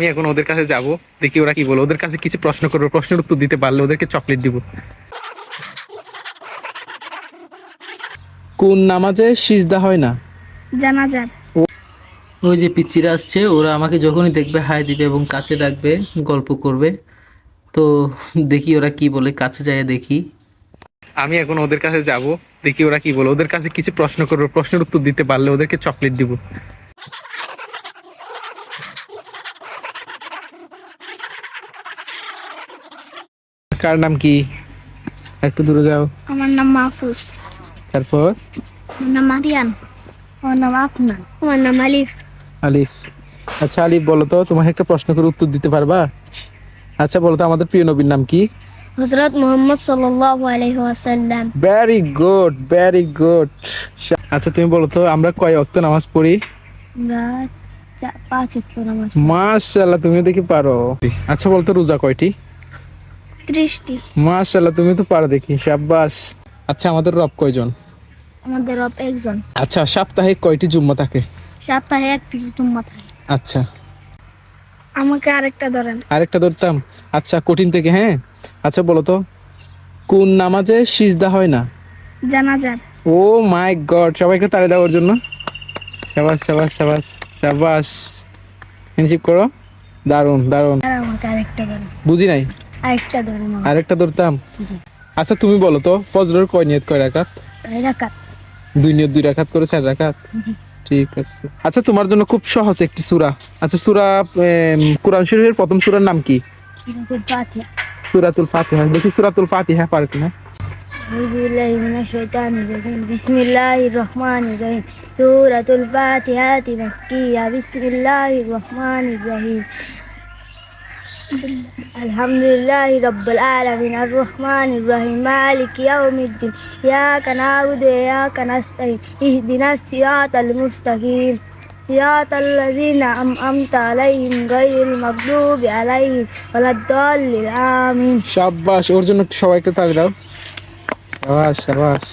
আমি এখন ওদের কাছে যাব, দেখি ওরা কি বলে। ওদের কাছে কিছু প্রশ্ন করবো, প্রশ্নের উত্তর দিতে পারলে ওদেরকে চকলেট দিব। কোন নামাজে সিজদা হয় না? জানাজার। ওই যে পিচ্চিরা আসছে, ওরা আমাকে যখনই দেখবে হাই দিবে এবং কাছে ডাকবে, গল্প করবে। তো দেখি ওরা কি বলে, কাছে যায় দেখি। আমি এখন ওদের কাছে যাব, দেখি ওরা কি বলে। ওদের কাছে কিছু প্রশ্ন করবো, প্রশ্নের উত্তর দিতে পারলে ওদেরকে চকলেট দিব। কার নাম কি? একটু দূরে যাও। আমার নাম মাহফুজ। তারপর আমার নাম মারিয়ান। আমার নাম আফনান। আমার নাম আলিফ। আলিফ। আচ্ছা আলিফ, বলো তো, তোমাকে একটা প্রশ্ন করে উত্তর দিতে পারবা? আচ্ছা বলো তো, আমাদের প্রিয় নবীর নাম কি? হযরত মুহাম্মদ সাল্লাল্লাহু আলাইহি ওয়াসাল্লাম। Very good, very good. আচ্ছা তুমি বলো তো, আমরা কয় ওয়াক্ত নামাজ পড়ি? আমরা 5 ওয়াক্ত নামাজ। মাশাআল্লাহ, তুমিও দেখি পারো। আচ্ছা বলতো, রোজা কয়টি? 30টি। মাশাআল্লাহ, তুমি তো পারো দেখি, শাবাশ। আচ্ছা আমাদের রব কয়জন? আমাদের রব একজন। আচ্ছা সপ্তাহে কয়টি জুম্মা থাকে? সপ্তাহে একটি জুম্মা থাকে। আচ্ছা আমাকে আরেকটা ধরেন। আরেকটা ধরতাম। আচ্ছা কঠিন থেকে, হ্যাঁ। আচ্ছা বলো তো, কোন নামাজে সিজদা হয় না? জানাজার। ও মাই গড, সবাইকে তালি দাও ওর জন্য। শাবাশ শাবাশ শাবাশ শাবাশ। হ্যান্ডশিপ করো। দারুণ দারুণ। আর আমাকে আরেকটা ধরেন। বুঝি নাই। আরেকটা ধরেন আমাকে। আরেকটা ধরতাম। আচ্ছা তুমি বলো তো, ফজরের কয় নিয়ত, কয় রাকাত? 2 রাকাত। 2 নিয়ত 2 রাকাত করে 4 রাকাত। ঠিক আছে। আচ্ছা তোমার জন্য খুব সহজ একটি সূরা। আচ্ছা সূরা, কোরআন শরীফের প্রথম সূরার নাম কি? সূরাতুল ফাতিহা। সূরাতুল ফাতিহা। দেখি সূরাতুল ফাতিহা পারো কিনা। أعوذ بالله من الشيطان الرجيم بسم الله الرحمن الرحيم سورة الفاتحة مكية بسم الله الرحمن الرحيم الحمد لله رب العالمين الرحمن الرحيم مالك يوم الدين إياك نعبد وإياك نستعين اهدنا الصراط المستقيم صراط الذين أنعمت عليهم غير المغضوب عليهم ولا الضالين آمين। শাবাশ, ওর জন্য সবাইকে তালি দাও। শাবাশ শাবাশ।